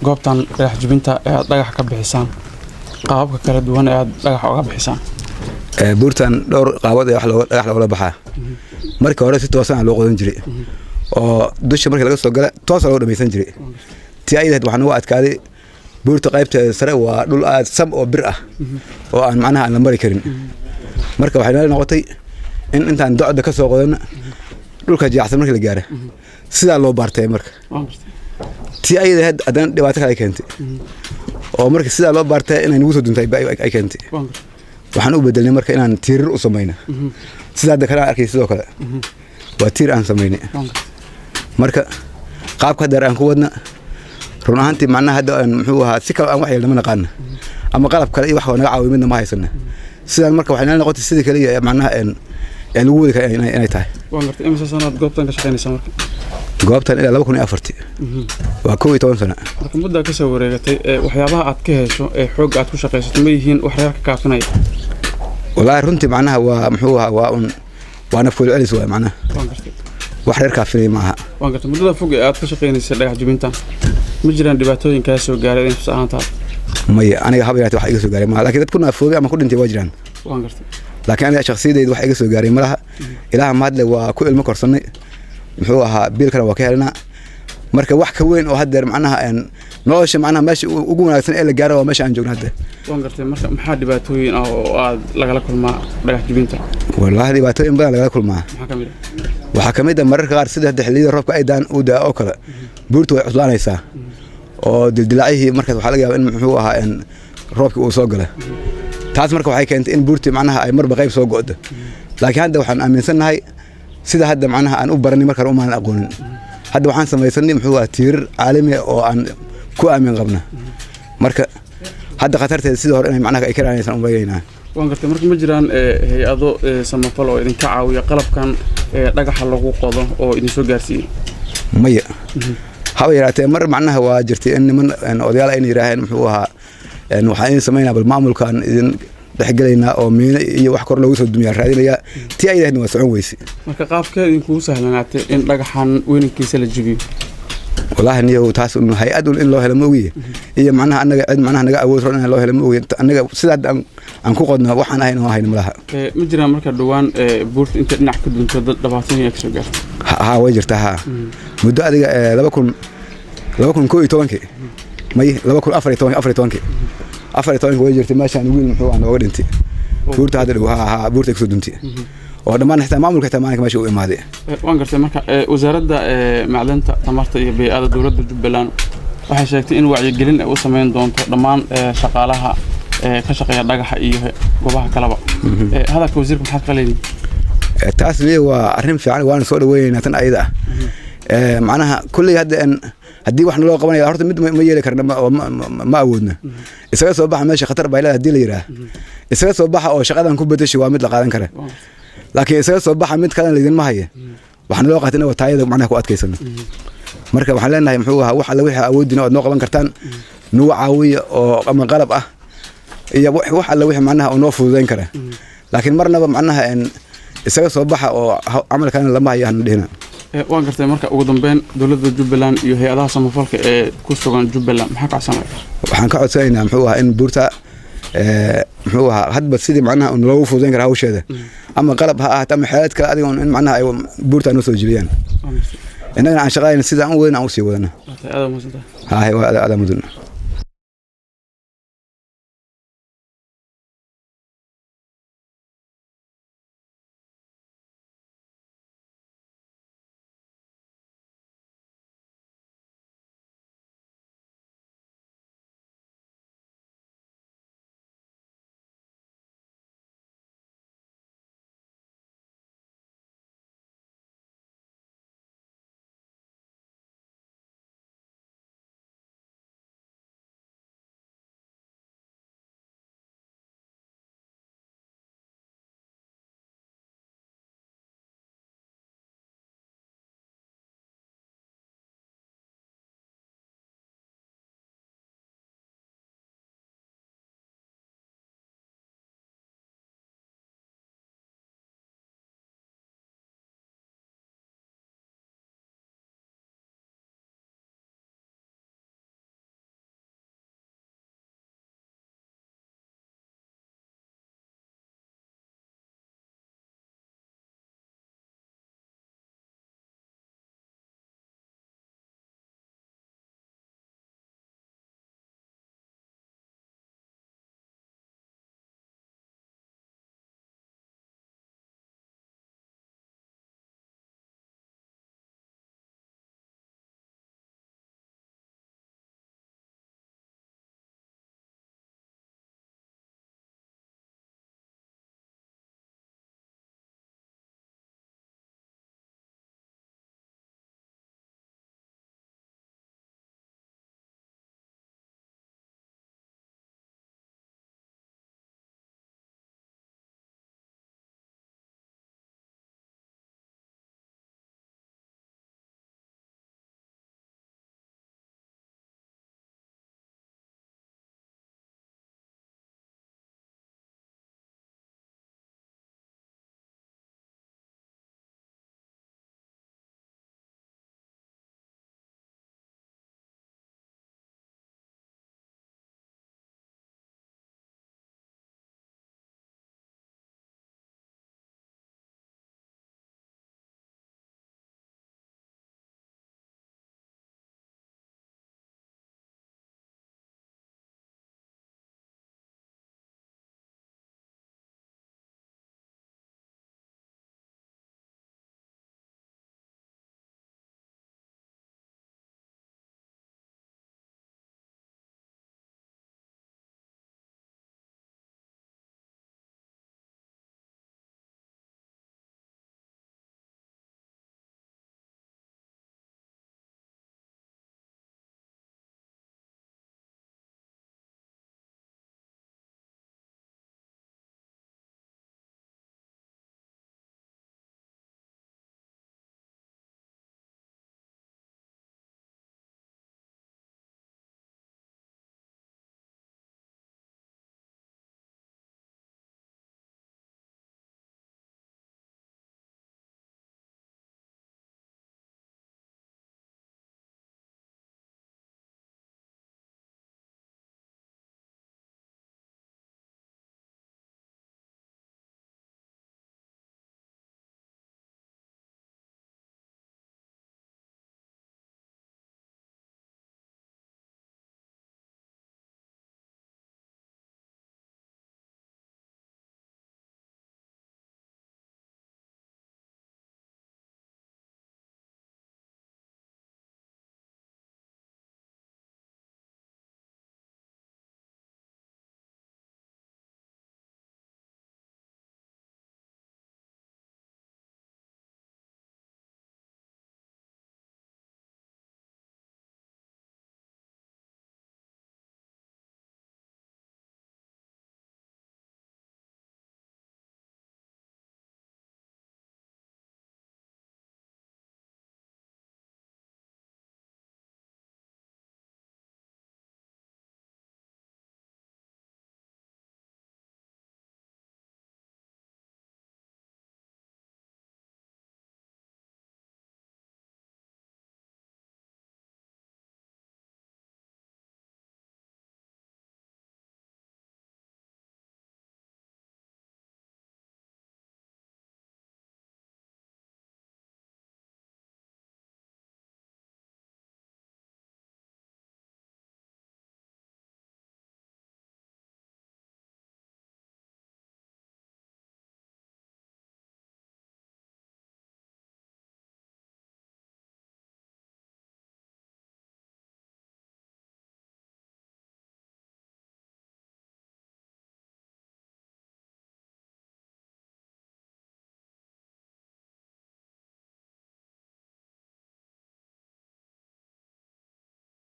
goobtan dhagax jibinta ee dhagax ka bixisaan qaababka kala duwan ee dhagax uga bixisaan buurtan dhowr qaabad ee wax dhagax looga baxaa markii hore si toosan loo qodan jiray oo dusha markii laga soo gala toos loo dhamaysan jiray tii ayda waxaan ugu adkaaday buurta qaybta sare waa dhul aad sab oo bir ah oo aan macnaha aan la mari karin marka waxay noqotay in intaan docda ka soo qodan dhulka jiicsan markii la gaaro sida loo baartay marka tii ayda hadan dhibaato kale keentay oo markii sida loo baartay inay nagu soo duntay ay keentay waxaan u bedelnay marka inaan tiirar u sameeyno sida hadda kala arkay sidoo kale waa tiir aan sameeynay marka qaabka dar aan ku wadna run ahaantii macnaha hadda muxuu ahaa si kale aan wax yeelno ma naqaan ama qalab kale iyo wax naga caawiyo midna ma haysana sidaan marka waxay noqotay sidii kale macnaha aan lagu wadi karay inay tahay waan gartay imisa sanaad goobtan ka shaqeynaysaa marka goobtan ilaa 2004 waa 12 sano marka muddo ka soo wareegatay waxyaabaha aad ka hesho ee xoog aad ku shaqeysato ma yihiin wax reer ka kaafsanaya والله runtii macnaha waa muxuu ahaa waa nafkooda celis waa macnaha waan gartay wax reer kaafilay maaha waan gartay muddada fog ee aad ka shaqeynaysay dhagax jibinta ma jiraan dhibaatooyin ka soo gaaray in fasaxanta maya aniga haba yaraatay wax iga soo gaaray ma laakiin dadku naafooday ama ku dhintay waa jiraan waan gartay laakiin aniga shakhsiyadeed wax iga soo gaaray malaha ilaaha mahadle waa ku ilmo korsanay muxuu ahaa biil kale waa ka helnaa marka wax ka weyn oo hadda macnaha nolosha macnaha meesha ugu wanaagsan ee la gaaro waa meesha aan joogno hadda waan gartay marka maxaa dhibaatooyin ah oo aad lagala kulmaa dhagax jibinta wallahi dhibaatooyin badan lagala kulmaa waxa kamid ah mararka qaar sida xilliyada roobka ay daan u daa oo kale buurtu way cuslaanaysaa oo dildilaacihi markaas waxa laga yaabaa in muxuu ahaa roobkii uu soo galay taas marka waxay keentay in buurtu macnaha ay marba qayb soo go'do laakiin hadda waxaan aaminsanahay sida hadda macnaha aan u baranay markaan u maan aqoonin hadda waxaan samaysanay muxuu ahaa tiir caalami oo aan ku aamin qabna marka hadda khatarteeda sidoo hore inay macnaha ay karaanaysan u baayayna waan gartay marka ma jiraan hay'ado samafal oo idin ka caawiya qalabkan dhagaxa lagu qodo oo idin soo gaarsiiyay maya haba yaraatee mar macnaha waa jirtay in niman odayaal ay yiraahdeen muxuu ahaa waxaan sameeynaa bal maamulkan idin dhexgalaynaa oo miina iyo wax kor loogu soo dumiyaa raadinaya tii ay yiraahdeen waa socon weysi marka qaabkeed idin kugu sahlanaatay in dhagaxan weynkiisa la jibiyo والله نيو تاس إنه هيئة إن الله لموجي هي معناها أنك معناها نجا أول رأينا الله لموجي أنك سيد أن كوقنا وحنا هنا وهاي مرها مجرى مركز دوان بورت أنت نحكي دون تضد دبعتني أكثر ها وجرتها مدة هذه لو بكون كوي تونكي ما لو بكون أفري تونكي وجرت ماشي نقول محو أنا وقول أنت بورت هذا ها بورت يكسر دنتي ودمان حتى maamulka tamaanka meesha uu imaaday waan gartay marka wasaaradda macdanta tamarta iyo beeyada dawladda Jubbaland waxay sheegtay in wacyi gelin ay u sameyn doonto dhamaan shaqaalaha ka shaqeeya dhagaxa iyo goobaha kalaba hadalka wasiirka maxaad qaleeyay taas waa arrin fiican waan soo dhaweynaa tan ayada macnaha kulli haddii wax loo qabanayo horta mid ma yeeli karna ma awoodna isaga soo baxa meesha khatar baa ilaa hadii la yiraahdo isaga soo baxa oo shaqadan ku bedeshay waa mid la qaadan kara laakiin isaga soo baxa mid kale leedin ma haye waxaan loo qaatina waa taayada macnaha ku adkaysan marka waxaan leenahay muxuu ahaa wax alla wixii awoodina oo noo qaban kartaan noo caawiya oo ama qalab ah iyo wax alla wixii macnaha oo noo fududeyn kara laakiin marnaba macnaha isaga soo baxa oo amalkan lama hayo aan dhihna waan gartay marka ugu dambeyn dawladda Jubbaland iyo hay'adaha samafalka ee ku sugan Jubbaland maxaa ka codsanay waxaan ka codsanaynaa muxuu ahaa in buurta muxuu ahaa hadba sidii macnaha oo loo fududeyn kara hawsheeda ama qalab ha ahaato ama xeelad kale adiga in macnaha ay buurta noo soo jiliyaan inagana aan shaqayn sida aan weyn aan u sii wadana aad ma santa ها هي هذا مدن